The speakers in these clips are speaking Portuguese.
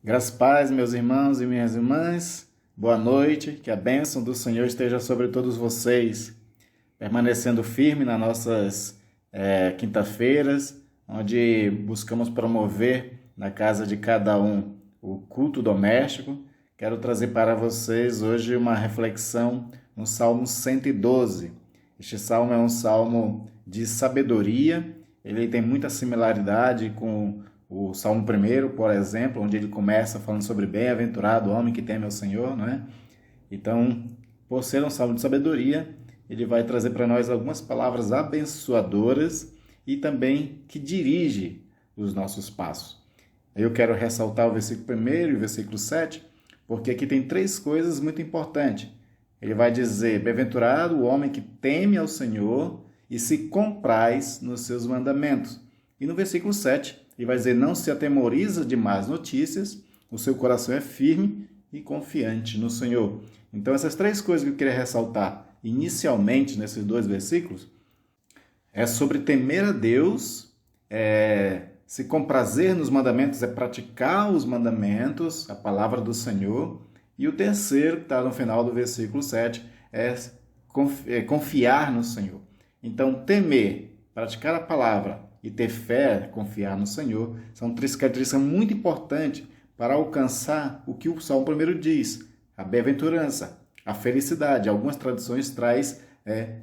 Graças a paz, meus irmãos e minhas irmãs, boa noite, que a bênção do Senhor esteja sobre todos vocês, permanecendo firme nas nossas quinta-feiras, onde buscamos promover na casa de cada um o culto doméstico. Quero trazer para vocês hoje uma reflexão no Salmo 112. Este salmo é um salmo de sabedoria, ele tem muita similaridade com o Salmo 1, por exemplo, onde ele começa falando sobre bem-aventurado o homem que teme ao Senhor, não é? Então, por ser um salmo de sabedoria, ele vai trazer para nós algumas palavras abençoadoras e também que dirige os nossos passos. Eu quero ressaltar o versículo 1 e o versículo 7, porque aqui tem três coisas muito importantes. Ele vai dizer, bem-aventurado o homem que teme ao Senhor e se compraz nos seus mandamentos. E no versículo 7, ele vai dizer, não se atemoriza de más notícias, o seu coração é firme e confiante no Senhor. Então, essas três coisas que eu queria ressaltar inicialmente nesses dois versículos é sobre temer a Deus, se comprazer nos mandamentos, é praticar os mandamentos, a palavra do Senhor. E o terceiro, que está no final do versículo 7, é confiar no Senhor. Então, temer, praticar a palavra e ter fé, confiar no Senhor, são três características muito importantes para alcançar o que o Salmo 1 diz, a bem-aventurança, a felicidade. Algumas traduções traz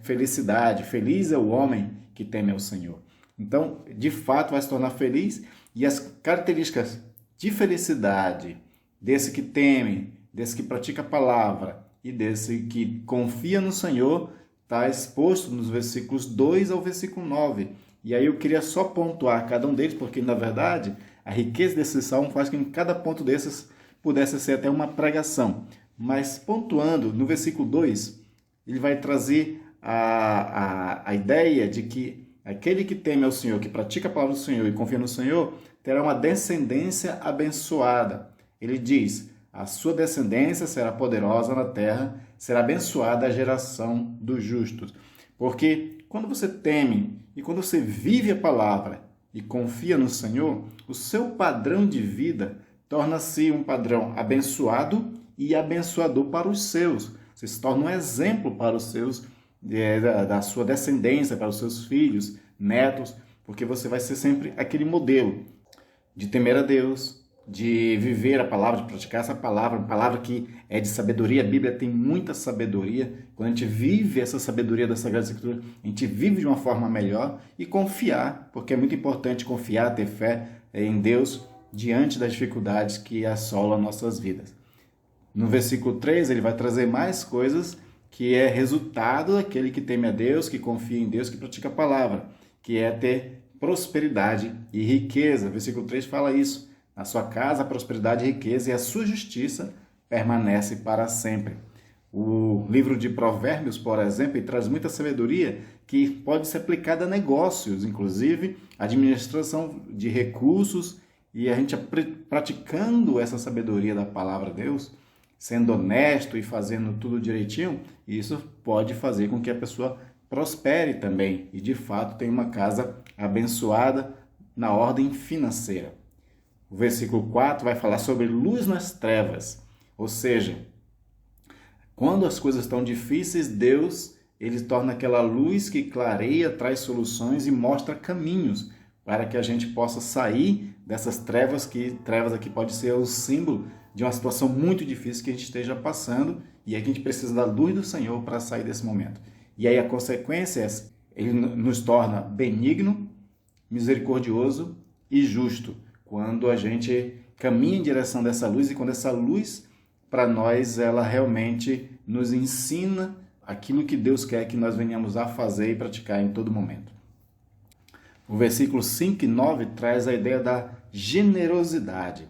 felicidade, feliz é o homem que teme ao Senhor. Então, de fato, vai se tornar feliz, e as características de felicidade desse que teme, desse que pratica a palavra e desse que confia no Senhor, está exposto nos versículos 2 ao versículo 9. E aí eu queria só pontuar cada um deles, porque, na verdade, a riqueza desse salmo faz com que cada ponto desses pudesse ser até uma pregação. Mas, pontuando, no versículo 2, ele vai trazer a ideia de que aquele que teme ao Senhor, que pratica a palavra do Senhor e confia no Senhor, terá uma descendência abençoada. Ele diz, a sua descendência será poderosa na terra, será abençoada a geração dos justos. Porque quando você teme e quando você vive a palavra e confia no Senhor, o seu padrão de vida torna-se um padrão abençoado e abençoador para os seus. Você se torna um exemplo para os seus, da sua descendência, para os seus filhos, netos, porque você vai ser sempre aquele modelo de temer a Deus, de viver a palavra, de praticar essa palavra, uma palavra que é de sabedoria. A Bíblia tem muita sabedoria. Quando a gente vive essa sabedoria da Sagrada Escritura, a gente vive de uma forma melhor, e confiar, porque é muito importante confiar, ter fé em Deus diante das dificuldades que assolam nossas vidas. No versículo 3, ele vai trazer mais coisas que é resultado daquele que teme a Deus, que confia em Deus, que pratica a palavra, que é ter prosperidade e riqueza. O versículo 3 fala isso. Na sua casa, a prosperidade e riqueza, e a sua justiça permanece para sempre. O livro de Provérbios, por exemplo, traz muita sabedoria que pode ser aplicada a negócios, inclusive administração de recursos, e a gente praticando essa sabedoria da palavra de Deus, sendo honesto e fazendo tudo direitinho, isso pode fazer com que a pessoa prospere também e, de fato, tenha uma casa abençoada na ordem financeira. O versículo 4 vai falar sobre luz nas trevas, ou seja, quando as coisas estão difíceis, Deus ele torna aquela luz que clareia, traz soluções e mostra caminhos para que a gente possa sair dessas trevas, que trevas aqui pode ser o símbolo de uma situação muito difícil que a gente esteja passando, e aí a gente precisa da luz do Senhor para sair desse momento. E aí a consequência é, ele nos torna benigno, misericordioso e justo, quando a gente caminha em direção dessa luz, e quando essa luz, para nós, ela realmente nos ensina aquilo que Deus quer que nós venhamos a fazer e praticar em todo momento. O versículo 5 e 9 traz a ideia da generosidade.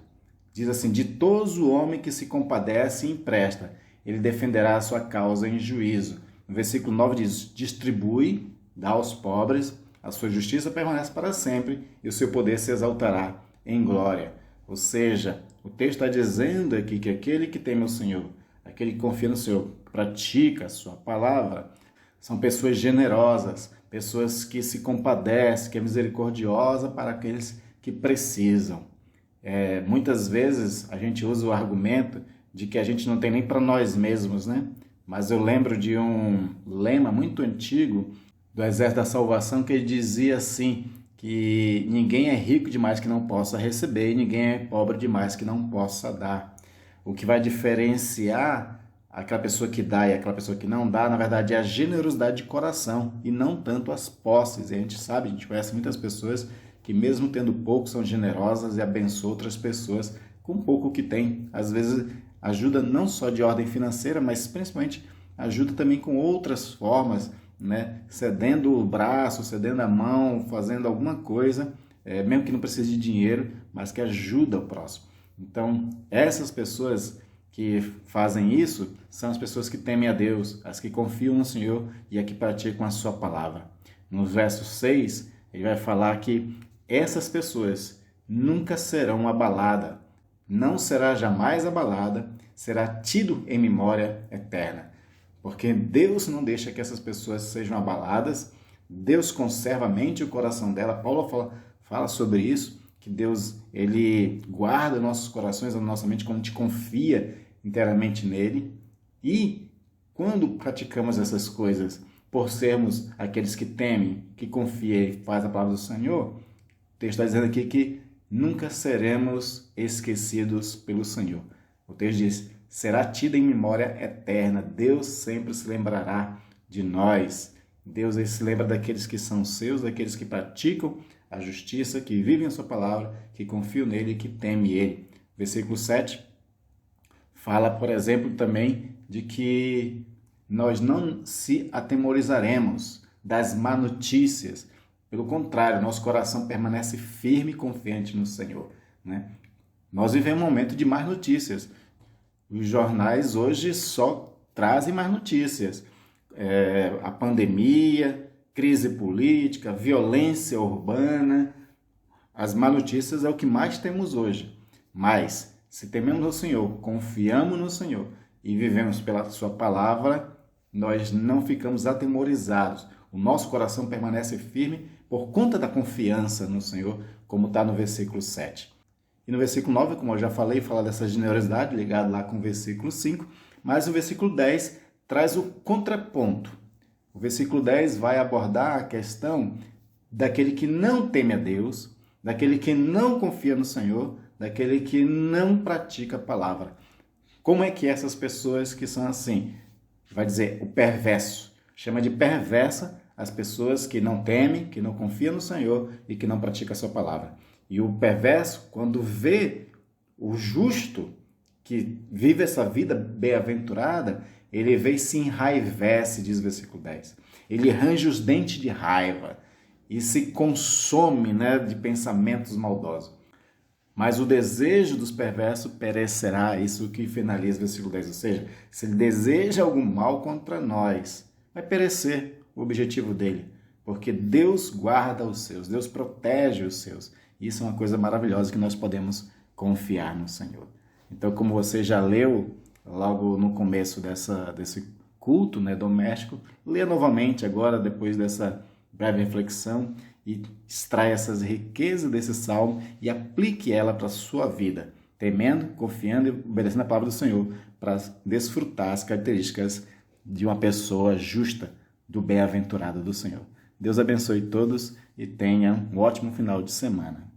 Diz assim, ditoso o homem que se compadece e empresta, ele defenderá a sua causa em juízo. No versículo 9 diz, distribui, dá aos pobres, a sua justiça permanece para sempre e o seu poder se exaltará em glória. Ou seja, o texto está dizendo aqui que aquele que teme o Senhor, aquele que confia no Senhor, pratica a sua palavra, são pessoas generosas, pessoas que se compadecem, que é misericordiosa para aqueles que precisam. Muitas vezes a gente usa o argumento de que a gente não tem nem para nós mesmos, né? Mas eu lembro de um lema muito antigo do Exército da Salvação que ele dizia assim, que ninguém é rico demais que não possa receber e ninguém é pobre demais que não possa dar. O que vai diferenciar aquela pessoa que dá e aquela pessoa que não dá, na verdade, é a generosidade de coração e não tanto as posses. E a gente conhece muitas pessoas que mesmo tendo pouco são generosas e abençoam outras pessoas com pouco que tem. Às vezes ajuda não só de ordem financeira, mas principalmente ajuda também com outras formas, né? Cedendo o braço, cedendo a mão, fazendo alguma coisa, mesmo que não precise de dinheiro, mas que ajuda o próximo. Então, essas pessoas que fazem isso são as pessoas que temem a Deus, as que confiam no Senhor e as que praticam a sua palavra. No verso 6, ele vai falar que essas pessoas nunca serão abaladas, não será jamais abalada, será tido em memória eterna. Porque Deus não deixa que essas pessoas sejam abaladas, Deus conserva a mente e o coração dela. Paulo fala sobre isso, que Deus ele guarda nossos corações, a nossa mente, quando a gente confia inteiramente nele. E quando praticamos essas coisas, por sermos aqueles que temem, que confiam e fazem a palavra do Senhor, o texto está dizendo aqui que nunca seremos esquecidos pelo Senhor. O texto diz, será tida em memória eterna. Deus sempre se lembrará de nós. Deus ele se lembra daqueles que são seus, daqueles que praticam a justiça, que vivem a sua palavra, que confiam nele e que temem ele. Versículo 7 fala, por exemplo, também de que nós não se atemorizaremos das má notícias. Pelo contrário, nosso coração permanece firme e confiante no Senhor, né? Nós vivemos um momento de más notícias. Os jornais hoje só trazem mais notícias. A pandemia, crise política, violência urbana. As más notícias é o que mais temos hoje. Mas, se tememos no Senhor, confiamos no Senhor e vivemos pela sua palavra, nós não ficamos atemorizados. O nosso coração permanece firme por conta da confiança no Senhor, como está no versículo 7. E no versículo 9, como eu já falei, fala dessa generosidade, ligado lá com o versículo 5, mas o versículo 10 traz o contraponto. O versículo 10 vai abordar a questão daquele que não teme a Deus, daquele que não confia no Senhor, daquele que não pratica a palavra. Como é que essas pessoas que são assim? Vai dizer o perverso. Chama de perversa as pessoas que não temem, que não confiam no Senhor e que não praticam a sua palavra. E o perverso, quando vê o justo que vive essa vida bem-aventurada, ele vê e se enraivece, diz o versículo 10. Ele range os dentes de raiva e se consome, né, de pensamentos maldosos. Mas o desejo dos perversos perecerá, isso que finaliza o versículo 10. Ou seja, se ele deseja algum mal contra nós, vai perecer o objetivo dele. Porque Deus guarda os seus, Deus protege os seus. Isso é uma coisa maravilhosa que nós podemos confiar no Senhor. Então, como você já leu logo no começo desse culto, né, doméstico, lê novamente agora, depois dessa breve reflexão, e extrai essas riquezas desse salmo e aplique ela para a sua vida, temendo, confiando e obedecendo a palavra do Senhor, para desfrutar as características de uma pessoa justa, do bem-aventurado do Senhor. Deus abençoe todos e tenha um ótimo final de semana.